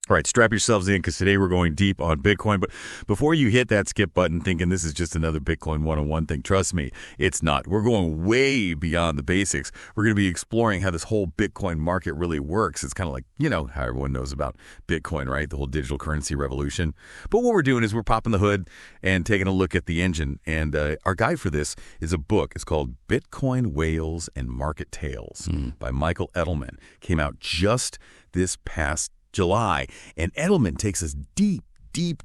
All right, strap yourselves in because today we're going deep on Bitcoin. But before you hit that skip button thinking this is just another Bitcoin 101 thing, trust me, it's not. We're going way beyond the basics. We're going to be exploring how this whole Bitcoin market really works. It's kind of like, how everyone knows about Bitcoin, right? The whole digital currency revolution. But what we're doing is we're popping the hood and taking a look at the engine. And our guide for this is a book. It's called Bitcoin Whales and Market Tales by Michael Eddleman. Came out just this past July, and Edelman takes us deep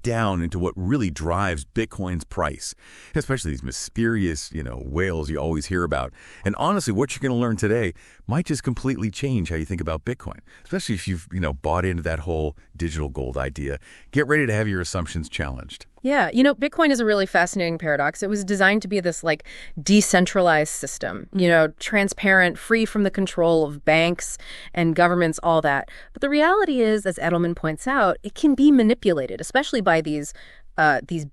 down into what really drives Bitcoin's price, especially these mysterious, whales you always hear about. And honestly, what you're going to learn today might just completely change how you think about Bitcoin, especially if you've, bought into that whole digital gold idea. Get ready to have your assumptions challenged. Yeah, Bitcoin is a really fascinating paradox. It was designed to be this decentralized system, transparent, free from the control of banks and governments, all that. But the reality is, as Edelman points out, it can be manipulated, especially by these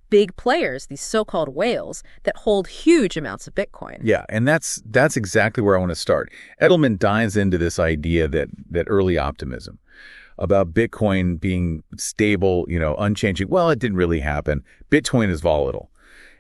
big players, these so-called whales that hold huge amounts of Bitcoin. Yeah, and that's exactly where I want to start. Edelman dives into this idea that early optimism about Bitcoin being stable, unchanging. Well, it didn't really happen. Bitcoin is volatile.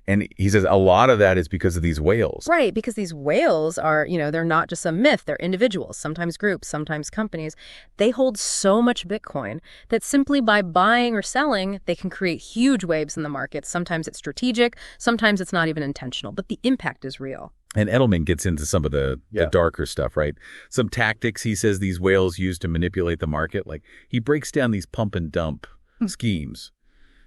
And he says a lot of that is because of these whales. Right, because these whales are, they're not just a myth. They're individuals, sometimes groups, sometimes companies. They hold so much Bitcoin that simply by buying or selling, they can create huge waves in the market. Sometimes it's strategic, sometimes it's not even intentional, but the impact is real. And Edelman gets into some of the darker stuff, right? Some tactics he says these whales use to manipulate the market. Like he breaks down these pump and dump schemes,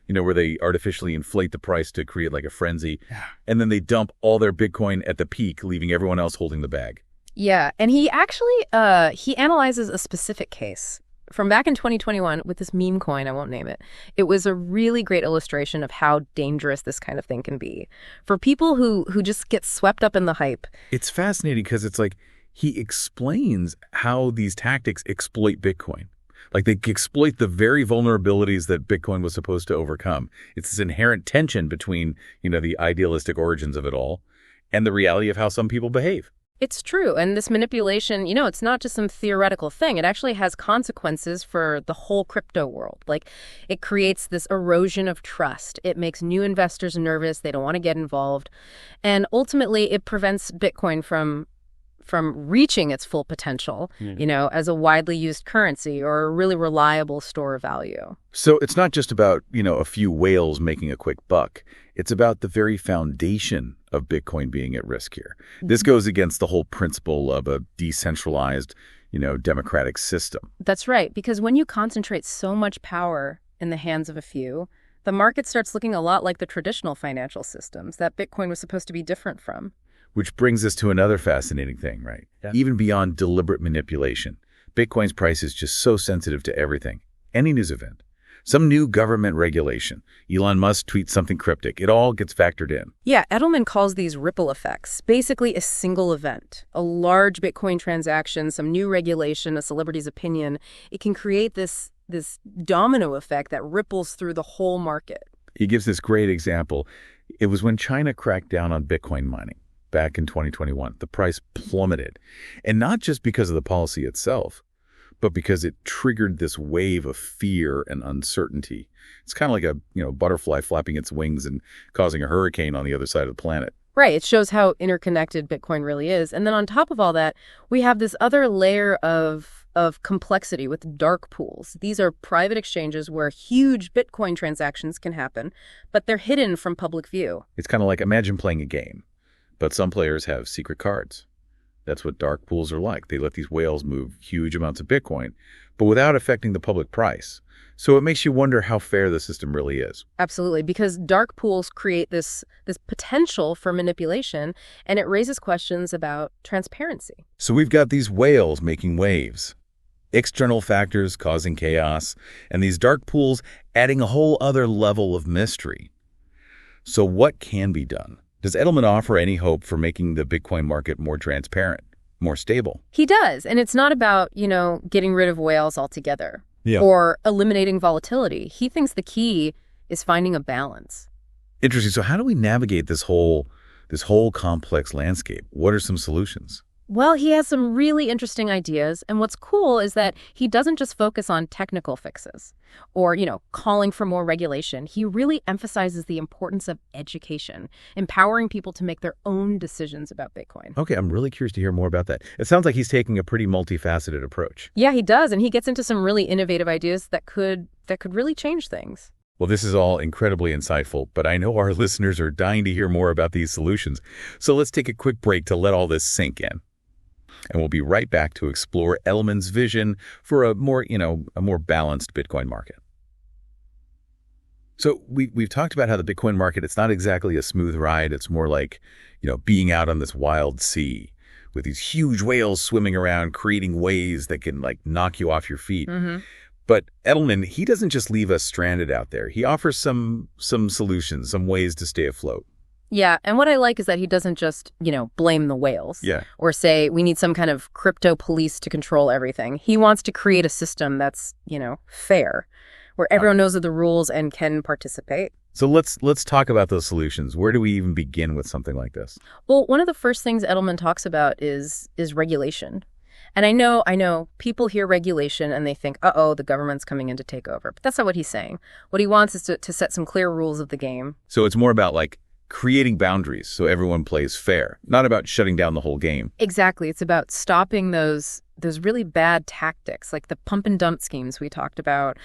where they artificially inflate the price to create like a frenzy. And then they dump all their Bitcoin at the peak, leaving everyone else holding the bag. Yeah. And he actually, he analyzes a specific case from back in 2021 with this meme coin. I won't name it. It was a really great illustration of how dangerous this kind of thing can be for people who just get swept up in the hype. It's fascinating because it's like he explains how these tactics exploit Bitcoin. Like they exploit the very vulnerabilities that Bitcoin was supposed to overcome. It's this inherent tension between, the idealistic origins of it all and the reality of how some people behave. It's true. And this manipulation, it's not just some theoretical thing. It actually has consequences for the whole crypto world. Like it creates this erosion of trust. It makes new investors nervous. They don't want to get involved. And ultimately, it prevents Bitcoin from reaching its full potential, as a widely used currency or a really reliable store of value. So it's not just about, a few whales making a quick buck. It's about the very foundation of Bitcoin being at risk here. This goes against the whole principle of a decentralized, democratic system. That's right, because when you concentrate so much power in the hands of a few, the market starts looking a lot like the traditional financial systems that Bitcoin was supposed to be different from. Which brings us to another fascinating thing, right? Yeah. Even beyond deliberate manipulation, Bitcoin's price is just so sensitive to everything. Any news event, some new government regulation, Elon Musk tweets something cryptic. It all gets factored in. Yeah, Edelman calls these ripple effects. Basically a single event, a large Bitcoin transaction, some new regulation, a celebrity's opinion. It can create this domino effect that ripples through the whole market. He gives this great example. It was when China cracked down on Bitcoin mining. Back in 2021, the price plummeted. And not just because of the policy itself, but because it triggered this wave of fear and uncertainty. It's kind of like a butterfly flapping its wings and causing a hurricane on the other side of the planet. Right. It shows how interconnected Bitcoin really is. And then on top of all that, we have this other layer of complexity with dark pools. These are private exchanges where huge Bitcoin transactions can happen, but they're hidden from public view. It's kind of like imagine playing a game. But some players have secret cards. That's what dark pools are like. They let these whales move huge amounts of Bitcoin, but without affecting the public price. So it makes you wonder how fair the system really is. Absolutely, because dark pools create this potential for manipulation, and it raises questions about transparency. So we've got these whales making waves, external factors causing chaos, and these dark pools adding a whole other level of mystery. So what can be done? Does Edelman offer any hope for making the Bitcoin market more transparent, more stable? He does. And it's not about, getting rid of whales altogether or eliminating volatility. He thinks the key is finding a balance. Interesting. So how do we navigate this whole complex landscape? What are some solutions? Well, he has some really interesting ideas, and what's cool is that he doesn't just focus on technical fixes or, calling for more regulation. He really emphasizes the importance of education, empowering people to make their own decisions about Bitcoin. Okay, I'm really curious to hear more about that. It sounds like he's taking a pretty multifaceted approach. Yeah, he does, and he gets into some really innovative ideas that could really change things. Well, this is all incredibly insightful, but I know our listeners are dying to hear more about these solutions. So let's take a quick break to let all this sink in. And we'll be right back to explore Edelmans Vision for a more balanced Bitcoin market. So we've talked about how the Bitcoin market, it's not exactly a smooth ride. It's more like, being out on this wild sea with these huge whales swimming around, creating waves that can knock you off your feet. Mm-hmm. But Edelman, he doesn't just leave us stranded out there. He offers some solutions, some ways to stay afloat. Yeah, and what I like is that he doesn't just, blame the whales. Yeah. Or say we need some kind of crypto police to control everything. He wants to create a system that's, fair, where everyone knows of the rules and can participate. So let's talk about those solutions. Where do we even begin with something like this? Well, one of the first things Edelman talks about is regulation. And I know people hear regulation and they think, uh-oh, the government's coming in to take over. But that's not what he's saying. What he wants is to set some clear rules of the game. So it's more about creating boundaries so everyone plays fair, not about shutting down the whole game. Exactly. It's about stopping those really bad tactics, like the pump and dump schemes we talked about,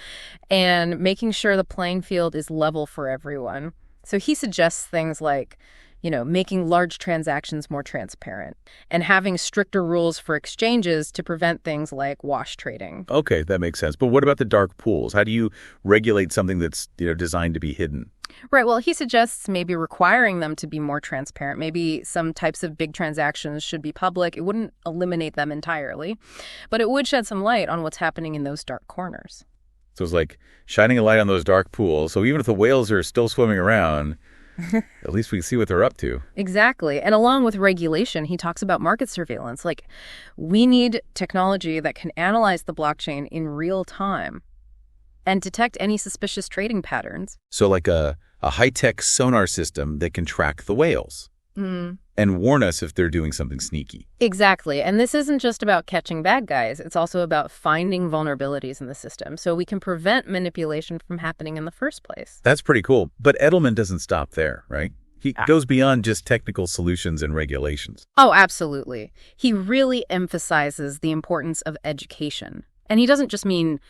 and making sure the playing field is level for everyone. So he suggests things like, making large transactions more transparent and having stricter rules for exchanges to prevent things like wash trading. Okay, that makes sense. But what about the dark pools? How do you regulate something that's, designed to be hidden? Right. Well, he suggests maybe requiring them to be more transparent. Maybe some types of big transactions should be public. It wouldn't eliminate them entirely, but it would shed some light on what's happening in those dark corners. So it's like shining a light on those dark pools. So even if the whales are still swimming around, at least we can see what they're up to. Exactly. And along with regulation, he talks about market surveillance. We need technology that can analyze the blockchain in real time and detect any suspicious trading patterns. So like a high-tech sonar system that can track the whales and warn us if they're doing something sneaky. Exactly. And this isn't just about catching bad guys. It's also about finding vulnerabilities in the system so we can prevent manipulation from happening in the first place. That's pretty cool. But Edelman doesn't stop there, right? He goes beyond just technical solutions and regulations. Oh, absolutely. He really emphasizes the importance of education. And he doesn't just mean,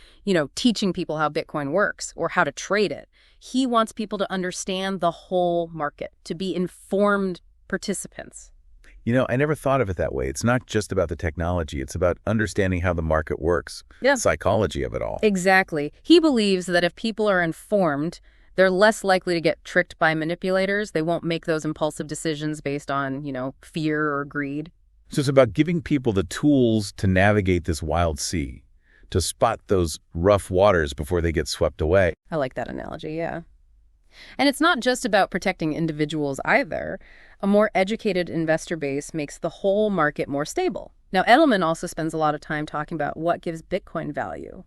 teaching people how Bitcoin works or how to trade it. He wants people to understand the whole market, to be informed participants. I never thought of it that way. It's not just about the technology. It's about understanding how the market works, psychology of it all. Exactly. He believes that if people are informed, they're less likely to get tricked by manipulators. They won't make those impulsive decisions based on, fear or greed. So it's about giving people the tools to navigate this wild sea, to spot those rough waters before they get swept away. I like that analogy, yeah. And it's not just about protecting individuals either. A more educated investor base makes the whole market more stable. Now, Edelman also spends a lot of time talking about what gives Bitcoin value.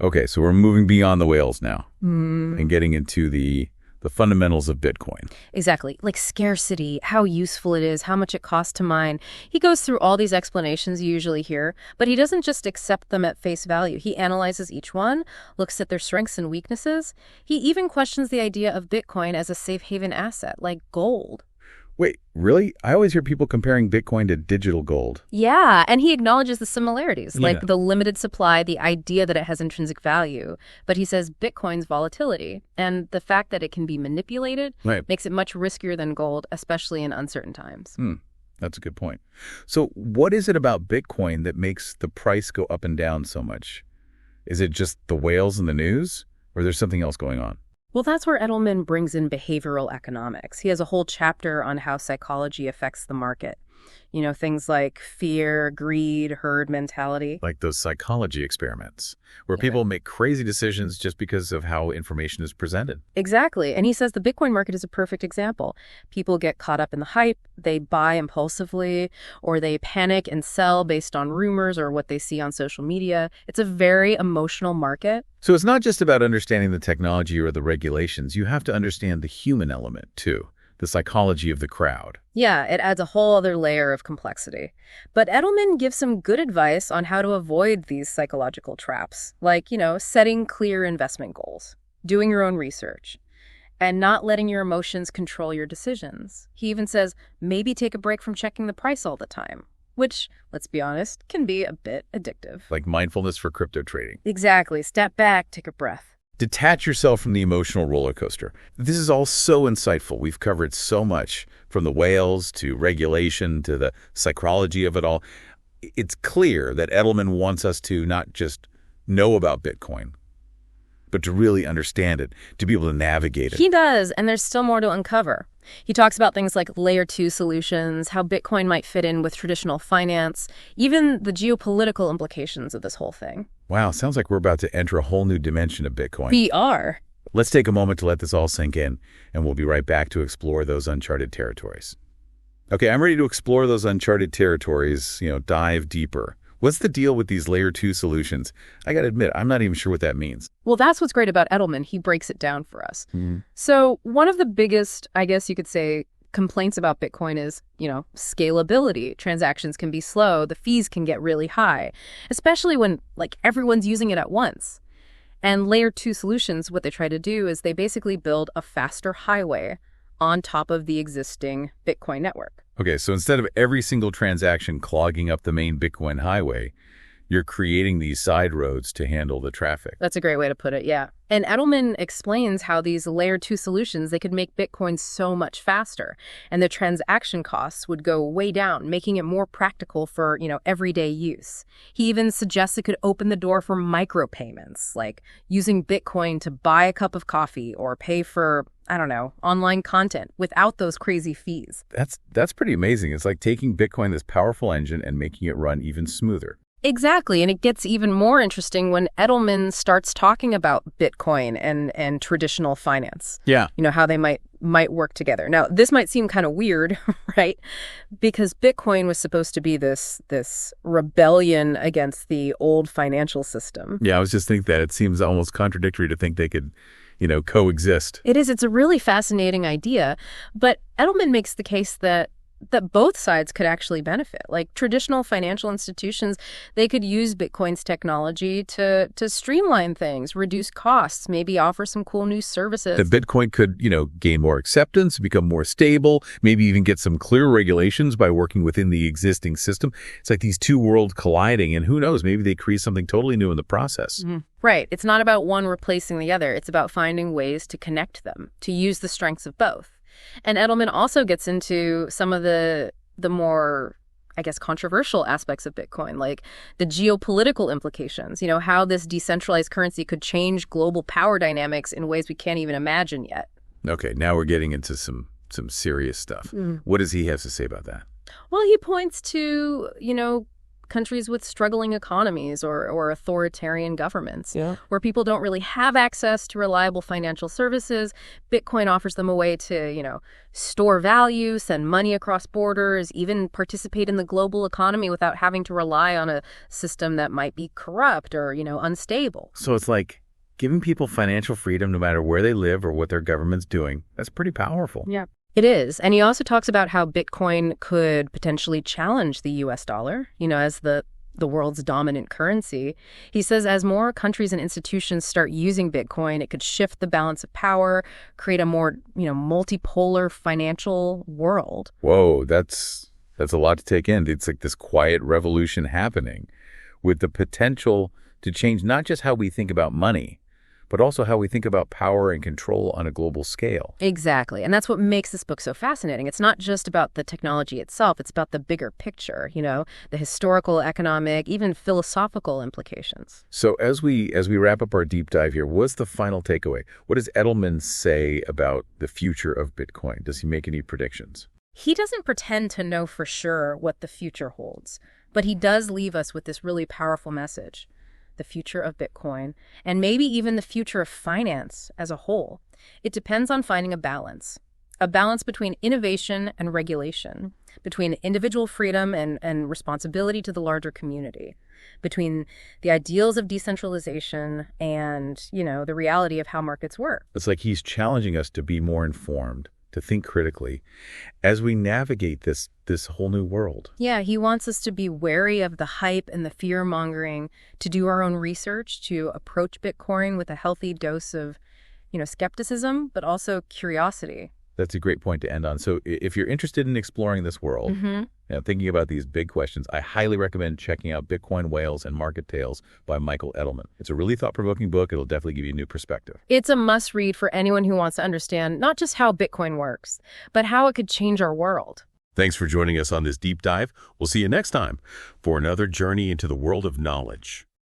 Okay, so we're moving beyond the whales now and getting into the fundamentals of Bitcoin. Exactly. Like scarcity, how useful it is, how much it costs to mine. He goes through all these explanations you usually hear, but he doesn't just accept them at face value. He analyzes each one, looks at their strengths and weaknesses. He even questions the idea of Bitcoin as a safe haven asset, like gold. Wait, really? I always hear people comparing Bitcoin to digital gold. Yeah, and he acknowledges the similarities, like the limited supply, the idea that it has intrinsic value. But he says Bitcoin's volatility and the fact that it can be manipulated makes it much riskier than gold, especially in uncertain times. That's a good point. So what is it about Bitcoin that makes the price go up and down so much? Is it just the whales in the news, or there's something else going on? Well, that's where Edelman brings in behavioral economics. He has a whole chapter on how psychology affects the market. Things like fear, greed, herd mentality. Like those psychology experiments where people make crazy decisions just because of how information is presented. Exactly. And he says the Bitcoin market is a perfect example. People get caught up in the hype, they buy impulsively, or they panic and sell based on rumors or what they see on social media. It's a very emotional market. So it's not just about understanding the technology or the regulations. You have to understand the human element, too. the psychology of the crowd. Yeah, it adds a whole other layer of complexity. But Edelman gives some good advice on how to avoid these psychological traps, like, setting clear investment goals, doing your own research, and not letting your emotions control your decisions. He even says, maybe take a break from checking the price all the time, which, let's be honest, can be a bit addictive. Like mindfulness for crypto trading. Exactly. Step back, take a breath. Detach yourself from the emotional roller coaster. This is all so insightful. We've covered so much, from the whales to regulation to the psychology of it all. It's clear that Edelman wants us to not just know about Bitcoin, but to really understand it, to be able to navigate it. He does, and there's still more to uncover. He talks about things like layer 2 solutions, how Bitcoin might fit in with traditional finance, even the geopolitical implications of this whole thing. Wow, sounds like we're about to enter a whole new dimension of Bitcoin. We are. Let's take a moment to let this all sink in, and we'll be right back to explore those uncharted territories. Okay, I'm ready to explore those uncharted territories, dive deeper. What's the deal with these layer 2 solutions? I got to admit, I'm not even sure what that means. Well, that's what's great about Edelman. He breaks it down for us. So one of the biggest, I guess you could say, complaints about Bitcoin is, scalability. Transactions can be slow. The fees can get really high, especially when, everyone's using it at once. And layer 2 solutions, what they try to do is they basically build a faster highway on top of the existing Bitcoin network. Okay, so instead of every single transaction clogging up the main Bitcoin highway, you're creating these side roads to handle the traffic. That's a great way to put it, yeah. And Edelman explains how these layer 2 solutions, they could make Bitcoin so much faster, and the transaction costs would go way down, making it more practical for, everyday use. He even suggests it could open the door for micropayments, like using Bitcoin to buy a cup of coffee or pay for, online content without those crazy fees. That's pretty amazing. It's like taking Bitcoin, this powerful engine, and making it run even smoother. Exactly, and it gets even more interesting when Edelman starts talking about Bitcoin and traditional finance. Yeah. How they might work together. Now, this might seem kind of weird, right? Because Bitcoin was supposed to be this rebellion against the old financial system. Yeah, I was just thinking that. It seems almost contradictory to think they could, coexist. It is. It's a really fascinating idea, but Edelman makes the case that both sides could actually benefit. Like traditional financial institutions, they could use Bitcoin's technology to streamline things, reduce costs, maybe offer some cool new services. That Bitcoin could, gain more acceptance, become more stable, maybe even get some clear regulations by working within the existing system. It's like these two worlds colliding, and who knows, maybe they create something totally new in the process. Mm-hmm. Right. It's not about one replacing the other. It's about finding ways to connect them, to use the strengths of both. And Edelman also gets into some of the more, controversial aspects of Bitcoin, like the geopolitical implications, how this decentralized currency could change global power dynamics in ways we can't even imagine yet. Okay, now we're getting into some serious stuff. What does he have to say about that? Well, he points to, countries with struggling economies or authoritarian governments, where people don't really have access to reliable financial services. Bitcoin offers them a way to, store value, send money across borders, even participate in the global economy without having to rely on a system that might be corrupt or, unstable. So it's like giving people financial freedom no matter where they live or what their government's doing. That's pretty powerful. Yeah. It is. And he also talks about how Bitcoin could potentially challenge the U.S. dollar, as the world's dominant currency. He says as more countries and institutions start using Bitcoin, it could shift the balance of power, create a more, multipolar financial world. Whoa, that's a lot to take in. It's like this quiet revolution happening with the potential to change not just how we think about money, but also how we think about power and control on a global scale. Exactly. And that's what makes this book so fascinating. It's not just about the technology itself. It's about the bigger picture, the historical, economic, even philosophical implications. So as we wrap up our deep dive here, what's the final takeaway? What does Edelman say about the future of Bitcoin? Does he make any predictions? He doesn't pretend to know for sure what the future holds, but he does leave us with this really powerful message. The future of Bitcoin, and maybe even the future of finance as a whole. It depends on finding a balance between innovation and regulation, between individual freedom and responsibility to the larger community, between the ideals of decentralization and, the reality of how markets work. It's like he's challenging us to be more informed, to think critically as we navigate this whole new world. Yeah, he wants us to be wary of the hype and the fear-mongering, to do our own research, to approach Bitcoin with a healthy dose of, skepticism, but also curiosity. That's a great point to end on. So if you're interested in exploring this world, thinking about these big questions, I highly recommend checking out Bitcoin Whales and Market Tales by Michael Eddleman. It's a really thought-provoking book. It'll definitely give you a new perspective. It's a must-read for anyone who wants to understand not just how Bitcoin works, but how it could change our world. Thanks for joining us on this deep dive. We'll see you next time for another journey into the world of knowledge.